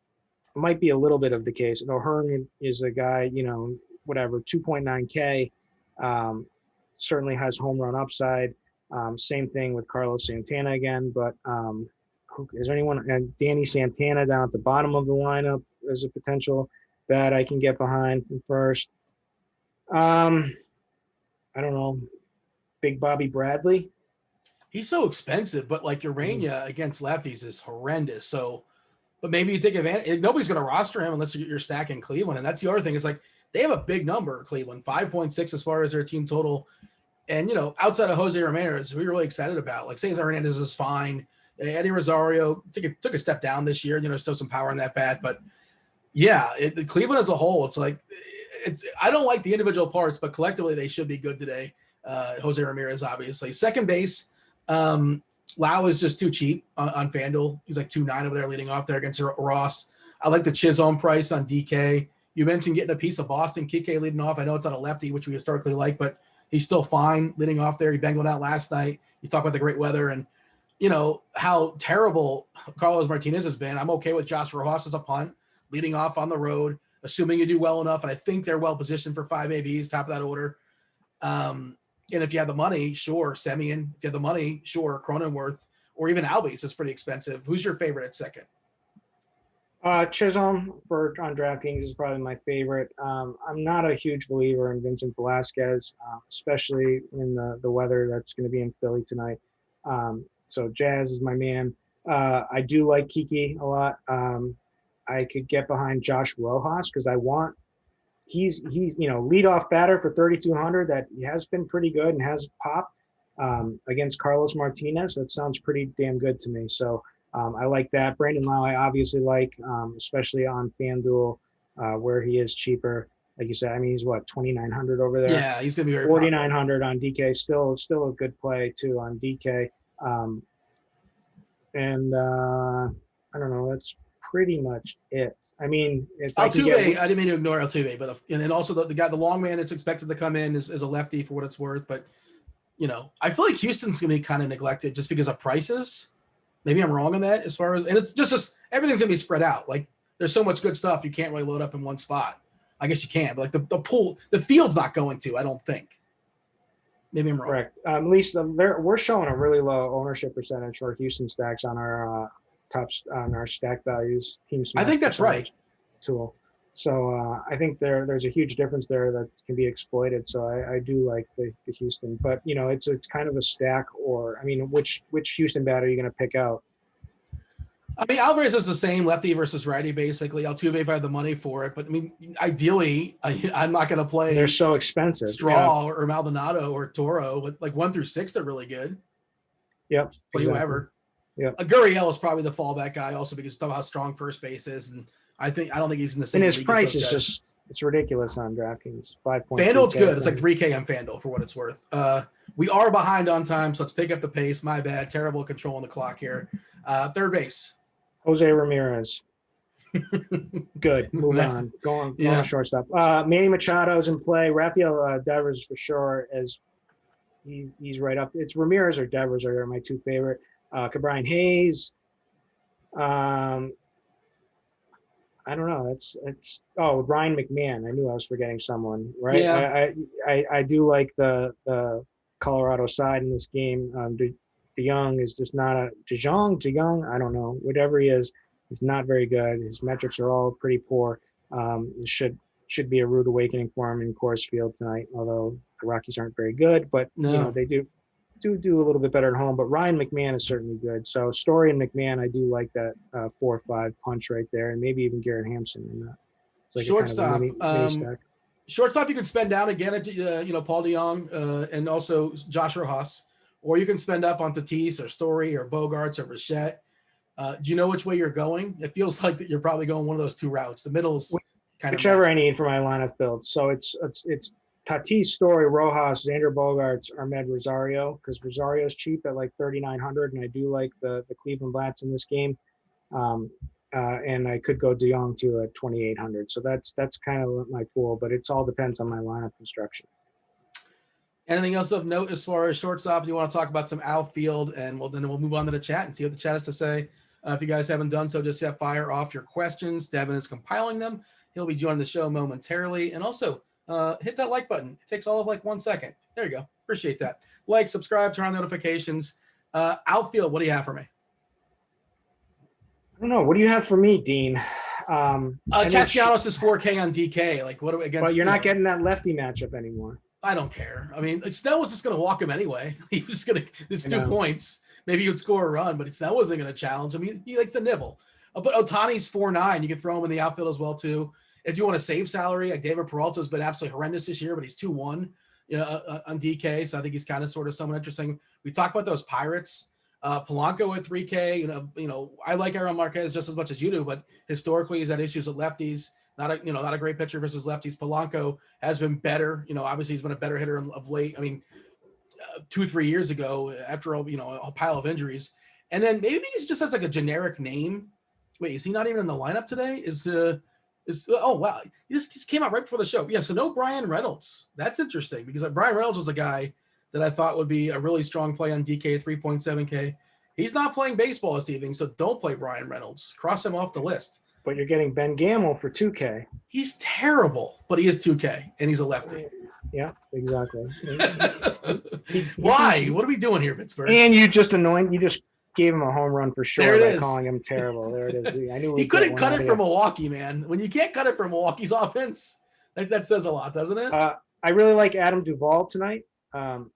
S1: might be a little bit of the case. And O'Hearn is a guy, 2.9K, certainly has home run upside. Same thing with Carlos Santana again, but is there anyone? And Danny Santana down at the bottom of the lineup is a potential that I can get behind from first. I don't know, Big Bobby Bradley.
S2: He's so expensive, but like Urania against lefties is horrendous. So, but maybe you take advantage. Nobody's going to roster him unless you're stacking Cleveland, and that's the other thing. It's like they have a big number, Cleveland, 5.6 as far as their team total. And outside of Jose Ramirez, who we're really excited about, like Cesar Hernandez is fine. Eddie Rosario took a step down this year. Still some power in that bat, but yeah, Cleveland as a whole, it's like I don't like the individual parts, but collectively they should be good today. Jose Ramirez, obviously, second base. Lau is just too cheap on FanDuel. He's like 2.9 over there leading off there against Ross. I like the Chisholm price on DK. You mentioned getting a piece of Boston. Kike leading off. I know it's not a lefty, which we historically like, but he's still fine leading off there. He bangled out last night. You talk about the great weather and how terrible Carlos Martinez has been. I'm okay with Josh Rojas as a punt leading off on the road, assuming you do well enough. And I think they're well positioned for 5 ABs, top of that order. And if you have the money, sure, Semien. If you have the money, sure, Cronenworth, or even Albies is pretty expensive. Who's your favorite at second?
S1: Chisholm on DraftKings is probably my favorite. I'm not a huge believer in Vincent Velasquez, especially in the weather that's going to be in Philly tonight. So Jazz is my man. I do like Kiki a lot. I could get behind Josh Rojas because he's leadoff batter for 3,200 that he has been pretty good and has popped against Carlos Martinez. That sounds pretty damn good to me. So I like that. Brandon Lau I obviously like, especially on FanDuel where he is cheaper. Like you said, I mean, he's 2,900 over there.
S2: Yeah, he's gonna be very
S1: 4,900 on DK. Still a good play too on DK. I don't know. That's pretty much it. I mean,
S2: Altuve, I didn't mean to ignore Altuve, but and also the long man that's expected to come in is a lefty for what it's worth. But I feel like Houston's gonna be kind of neglected just because of prices. Maybe I'm wrong on that as far as, and it's just everything's gonna be spread out. Like there's so much good stuff you can't really load up in one spot. I guess you can, but like the pool, the field's not going to. I don't think. Maybe I'm wrong.
S1: Correct. At least we're showing a really low ownership percentage for Houston stacks on our our stack values. Team Smash
S2: I think that's right.
S1: Tool. So I think there's a huge difference there that can be exploited. So I do like the Houston, but it's kind of a stack which Houston bat are you going to pick out?
S2: I mean, Alvarez is the same lefty versus righty, basically. Altuve if I had the money for it. But, I mean, ideally, I'm not going to play.
S1: They're so expensive.
S2: Straw or Maldonado or Toro. But, like, 1 through 6, they're really good.
S1: Yep.
S2: Play
S1: exactly.
S2: whoever.
S1: Yeah.
S2: Gurriel is probably the fallback guy also because of how strong first base is. And I don't think he's in the same
S1: And his
S2: league
S1: price
S2: as
S1: is it's ridiculous on DraftKings. 5.3.
S2: FanDuel, it's good. It's like 3K on FanDuel for what it's worth. We are behind on time, so let's pick up the pace. My bad. Terrible controlling the clock here. Third base.
S1: Jose Ramirez. Good. Move on. Go on shortstop. Manny Machado's in play. Rafael Devers for sure, as he's right up. It's Ramirez or Devers are my two favorite. Cabrian Hayes. I don't know. It's Ryan McMahon. I knew I was forgetting someone, right?
S2: Yeah.
S1: I do like the Colorado side in this game. DeJong is just not a DeJong. I don't know. Whatever he is, he's not very good. His metrics are all pretty poor. It should be a rude awakening for him in Coors Field tonight. Although the Rockies aren't very good, but they do a little bit better at home. But Ryan McMahon is certainly good. So Story and McMahon, I do like that 4-5 punch right there, and maybe even Garrett Hampson in that. It's like
S2: shortstop.
S1: a kind of mini stack.
S2: Shortstop, you could spend down again at Paul DeJong and also Josh Rojas, or you can spend up on Tatis or Story or Bogarts or Bichette. Do you know which way you're going? It feels like that you're probably going one of those two routes. The middle's kind
S1: whichever I need for my lineup build. So it's Tatis, Story, Rojas, Xander Bogaerts, Ahmed Rosario, because Rosario's cheap at like 3,900, and I do like the Cleveland Blats in this game. And I could go DeJong too at 2,800. So that's kind of my pool, but it all depends on my lineup construction.
S2: Anything else of note as far as shortstop? Do you want to talk about some outfield, and then we'll move on to the chat and see what the chat has to say. If you guys haven't done so, just fire off your questions. Devin is compiling them. He'll be joining the show momentarily, and also hit that like button. It takes all of like 1 second. There you go. Appreciate that. Like, subscribe, turn on notifications. Outfield, what do you have for me?
S1: I don't know. What do you have for me, Dean?
S2: Castellanos is 4K on DK. Like, what against?
S1: But you're not getting that lefty matchup anymore.
S2: I don't care. I mean, Snell was just going to walk him anyway. He was just going to. It's 2 points. Maybe he would score a run, but Snell wasn't going to challenge him. He likes the nibble. But Ohtani's 4.9. You can throw him in the outfield as well too. If you want to save salary, like David Peralta's been absolutely horrendous this year, but he's 2-1, on DK. So I think he's kind of sort of someone interesting. We talked about those Pirates. Polanco at 3K. I like Aaron Marquez just as much as you do, but historically he's had issues with lefties. Not a great pitcher versus lefties. Polanco has been better. Obviously he's been a better hitter of late. I mean, 2-3 years ago, after a pile of injuries, and then maybe he's just has like a generic name. Wait, is he not even in the lineup today? Oh wow, he just came out right before the show. Yeah, so no Brian Reynolds. That's interesting because Brian Reynolds was a guy that I thought would be a really strong play on DK 3.7K. He's not playing baseball this evening, so don't play Brian Reynolds. Cross him off the list.
S1: But you're getting Ben Gamel for 2K.
S2: He's terrible, but he is 2K, and he's a lefty.
S1: Yeah, exactly.
S2: Why? What are we doing here, Pittsburgh?
S1: And you just gave him a home run for sure by calling him terrible. There it is. I knew
S2: he couldn't cut it for Milwaukee, man. When you can't cut it for Milwaukee's offense, that says a lot, doesn't it?
S1: I really like Adam Duvall tonight. I'm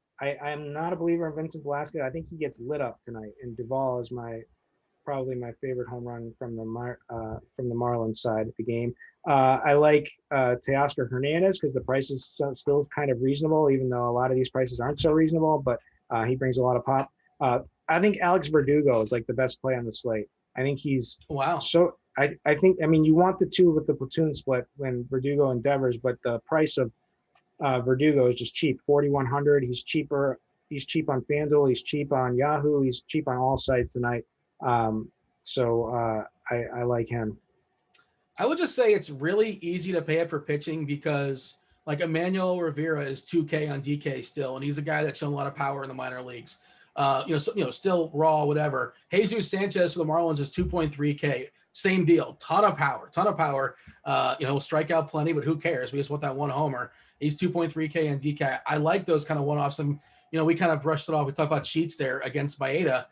S1: not a believer in Vincent Velasquez. I think he gets lit up tonight, and Duvall is probably my favorite home run from the Marlins side of the game. I like Teoscar Hernandez because the price is still kind of reasonable, even though a lot of these prices aren't so reasonable, but he brings a lot of pop. I think Alex Verdugo is like the best play on the slate. I think he's
S2: wow.
S1: So I mean, you want the two with the platoon split when Verdugo and Devers, but the price of Verdugo is just cheap, 4,100. He's cheaper. He's cheap on FanDuel. He's cheap on Yahoo. He's cheap on all sites tonight. So I like him.
S2: I would just say it's really easy to pay up for pitching because like Emmanuel Rivera is 2K on DK still, and he's a guy that's shown a lot of power in the minor leagues. Still raw, whatever. Jesus Sanchez for the Marlins is 2.3K. Same deal. Ton of power. He'll strike out plenty, but who cares? We just want that one homer. He's 2.3K on DK. I like those kind of one-offs. And, we kind of brushed it off. We talked about Sheets there against Maeda.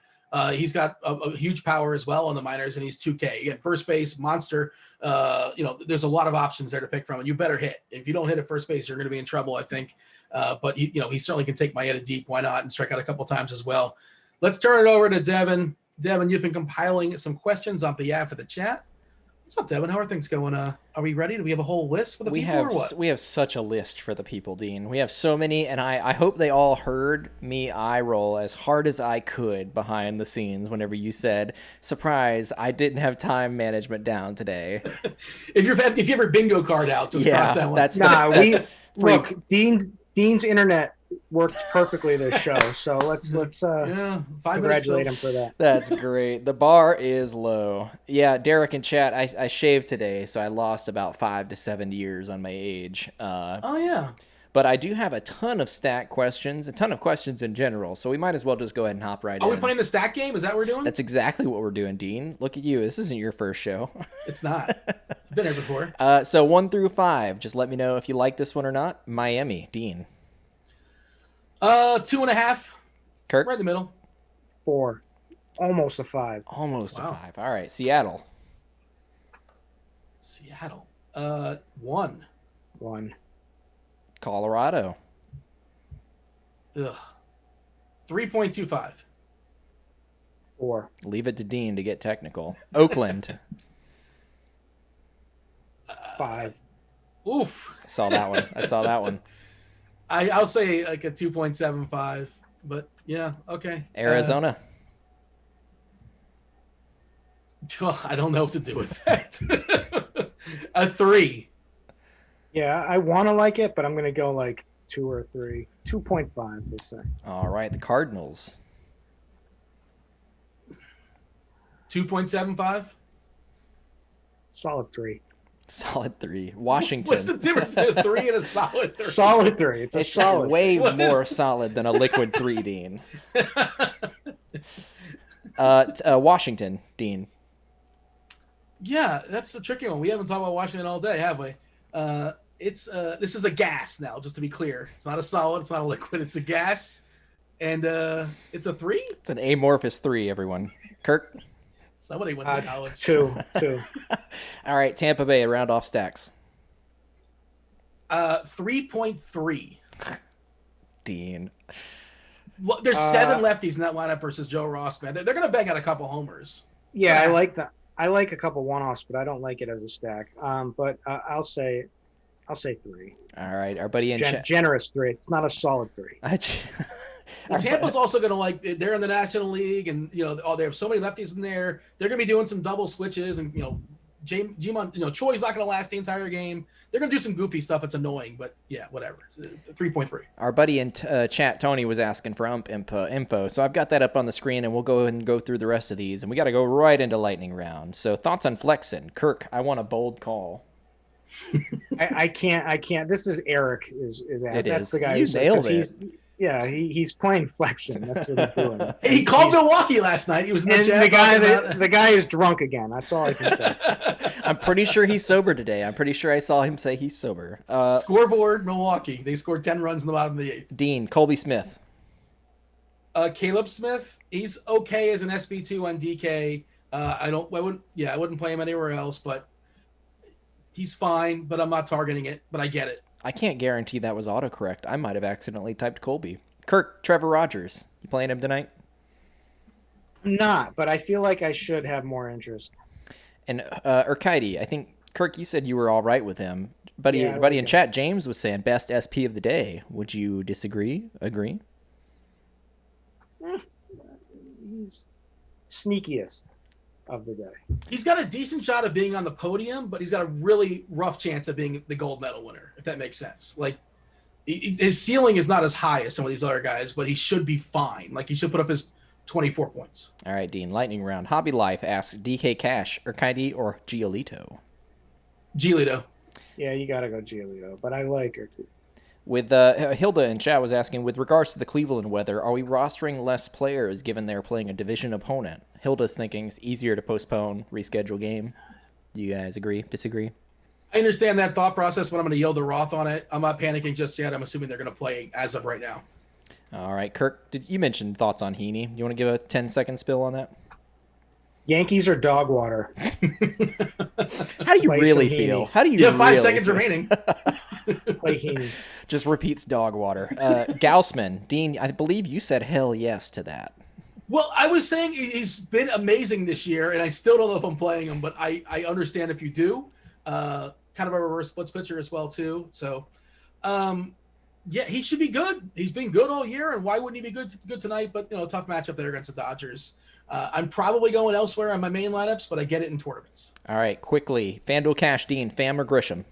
S2: He's got a huge power as well in the minors, and he's 2K. Again, first base, monster. There's a lot of options there to pick from, and you better hit. If you don't hit at first base, you're going to be in trouble, I think. But he certainly can take Maeda deep. Why not? And strike out a couple times as well. Let's turn it over to Devin. Devin, you've been compiling some questions on behalf of the chat. What's up, Devin? How are things going? Are we ready? Do we have a whole list for the people or what?
S3: We have such a list for the people, Dean. We have so many, and I hope they all heard me eye roll as hard as I could behind the scenes whenever you said, surprise, I didn't have time management down today.
S2: If you have your bingo card out, just cross that one.
S1: Look, Dean's internet worked perfectly this show. So let's
S2: Yeah, 5 minutes.
S1: congratulate him for that.
S3: That's great. The bar is low. Yeah, Derek in chat, I shaved today, so I lost about 5 to 7 years on my age.
S2: Oh yeah.
S3: But I do have a ton of stack questions, a ton of questions in general, so we might as well just go ahead and hop right in.
S2: Are we playing the stack game? Is that what we're doing?
S3: That's exactly what we're doing, Dean. Look at you. This isn't your first show.
S2: It's not. I've been there before.
S3: So 1 through 5. Just let me know if you like this one or not. Miami, Dean.
S2: 2.5.
S3: Kirk?
S2: Right in the middle.
S1: 4, almost a 5.
S3: Almost
S2: Wow.
S3: a 5. All right, Seattle.
S2: Seattle. 1.
S1: 1.
S3: Colorado.
S2: Ugh. 3.25.
S1: 4.
S3: Leave it to Dean to get technical. Oakland.
S1: 5.
S2: Oof.
S3: I saw that one.
S2: I'll say like a 2.75, but yeah, okay.
S3: Arizona.
S2: I don't know what to do with that. A 3.
S1: Yeah, I want to like it, but I'm going to go like 2 or 3. 2.5, let's say.
S3: All right, the Cardinals.
S2: 2.75.
S1: Solid 3.
S3: Solid 3. Washington.
S2: What's the difference between a 3 and a solid 3?
S1: Solid 3. It's a
S3: It's
S1: solid.
S3: way
S2: What
S3: more
S2: is-
S3: solid than a liquid 3, Dean. Washington, Dean.
S2: Yeah, that's the tricky one. We haven't talked about Washington all day, have we? This is a gas now, just to be clear. It's not a solid, it's not a liquid, it's a gas. And it's a 3?
S3: It's an amorphous 3, everyone. Kirk?
S2: Somebody went to college.
S1: 2.
S3: All right, Tampa Bay, round off stacks.
S2: 3.3.
S3: Dean.
S2: Look, there's 7 lefties in that lineup versus Joe Ross, man. They're going to bang out a couple homers.
S1: Yeah, I like that. I like a couple one-offs, but I don't like it as a stack. But I'll say 3.
S3: All right, our buddy in chat.
S1: Generous 3. It's not a solid 3.
S2: Well, Tampa's also going to they're in the National League, and they have so many lefties in there. They're going to be doing some double switches, and Choi's not going to last the entire game. They're going to do some goofy stuff. It's annoying, but yeah, whatever. 3.3.
S3: Our buddy in chat, Tony, was asking for ump info, so I've got that up on the screen, and we'll go ahead and go through the rest of these, and we got to go right into lightning round. So thoughts on Flexen? Kirk, I want a bold call.
S1: I can't. This is Eric. That's the guy.
S3: You nailed it.
S1: He's playing Flexen. That's what he's doing.
S2: He called Milwaukee last night. He was in the
S1: And
S2: chat.
S1: the guy is drunk again. That's all I can say.
S3: I'm pretty sure he's sober today. I'm pretty sure I saw him say he's sober.
S2: Scoreboard, Milwaukee. They scored 10 runs in the bottom of the 8th.
S3: Dean, Colby Smith.
S2: Caleb Smith, he's okay as an SB2 on DK. I wouldn't play him anywhere else, but he's fine, but I'm not targeting it, but I get it.
S3: I can't guarantee that was autocorrect. I might have accidentally typed Colby. Kirk, Trevor Rogers. You playing him tonight?
S1: I'm not, but I feel like I should have more interest.
S3: And Urquidi, I think, Kirk, you said you were all right with him. Buddy in chat, James, was saying best SP of the day. Would you disagree? Agree?
S1: He's sneakiest of the day.
S2: He's got a decent shot of being on the podium, but he's got a really rough chance of being the gold medal winner, if that makes sense. Like, his ceiling is not as high as some of these other guys, but he should be fine. Like, he should put up his 24 points.
S3: All right, Dean, lightning round. Hobby Life asks DK Cash, Urquidi, or Giolito?
S2: Giolito.
S1: Yeah, you got to go Giolito, but I like her.
S3: With Hilda in chat was asking, with regards to the Cleveland weather, are we rostering less players given they're playing a division opponent? Hilda's thinking it's easier to postpone, reschedule game. Do you guys agree, disagree?
S2: I understand that thought process, but I'm going to yield to Roth on it. I'm not panicking just yet. I'm assuming they're going to play as of right now.
S3: All right, Kirk, you mentioned thoughts on Heaney. You want to give a 10-second spill on that?
S1: Yankees are dog water.
S3: How do you
S1: Play
S3: really
S1: some
S3: feel?
S1: Heaney.
S3: How do you?
S2: You have 5
S3: really
S2: seconds
S3: feel?
S2: remaining.
S1: Play Heaney.
S3: Just repeats dog water. Gaussman, Dean, I believe you said hell yes to that.
S2: Well, I was saying he's been amazing this year, and I still don't know if I'm playing him, but I understand if you do. Kind of a reverse splits pitcher as well, too. So, yeah, he should be good. He's been good all year, and why wouldn't he be good tonight? But, tough matchup there against the Dodgers. I'm probably going elsewhere on my main lineups, but I get it in tournaments.
S3: All right, quickly. FanDuel Cash, Dean, Pham or Grisham?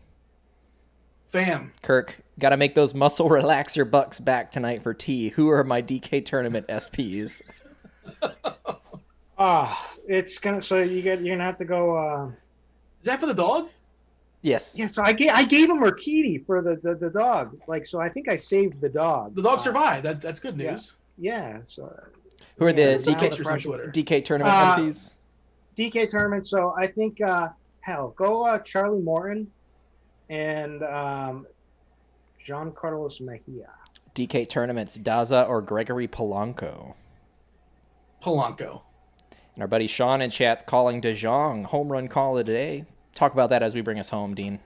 S2: Fam.
S3: Kirk, got to make those muscle relaxer bucks back tonight for tea. Who are my DK tournament SPs?
S1: It's gonna. So you're gonna have to go.
S2: Is that for the dog?
S3: Yes.
S1: Yeah. So I gave him Urquidy for the dog. Like, so I think I saved the dog.
S2: The dog survived. That's good news.
S1: Yeah. So.
S3: Who are the
S1: now
S3: DK,
S2: Pictures on Twitter.
S3: DK tournament SPs?
S1: DK tournament. So I think go Charlie Morton and John Carlos Mejia.
S3: DK tournaments, Daza or Gregory Polanco?
S2: Polanco.
S3: And our buddy Sean in chat's calling DeJong home run call of the day. Talk about that as we bring us home, Dean.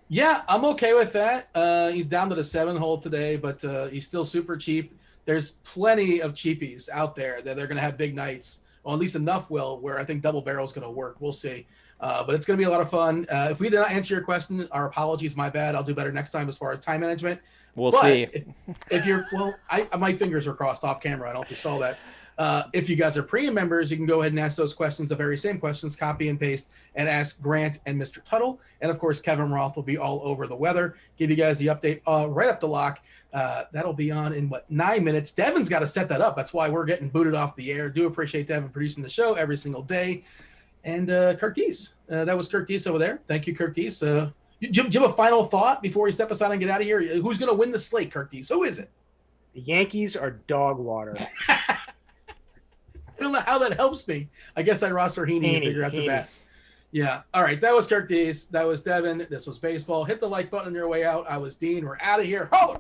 S2: Yeah, I'm okay with that. He's down to the 7 hole today, but he's still super cheap. There's plenty of cheapies out there that they're going to have big nights, or at least enough where I think double barrel is going to work. We'll see. But it's going to be a lot of fun. If we did not answer your question, our apologies, my bad. I'll do better next time as far as time management.
S3: We'll see.
S2: If you're, my fingers were crossed off camera. I don't know if you saw that. If you guys are premium members, you can go ahead and ask those questions, the very same questions, copy and paste, and ask Grant and Mr. Tuttle. And, of course, Kevin Roth will be all over the weather, give you guys the update right up to lock. That'll be on in, 9 minutes. Devin's got to set that up. That's why we're getting booted off the air. Do appreciate Devin producing the show every single day. And Curtis, that was Curtis over there. Thank you, Curtis. Do you have a final thought before we step aside and get out of here? Who's going to win the slate, Curtis? Who is it?
S1: The Yankees are dog water.
S2: I don't know how that helps me. I guess I roster Heaney and figure out the bets. Yeah. All right. That was Curtis. That was Devin. This was baseball. Hit the like button on your way out. I was Dean. We're out of here. Holler!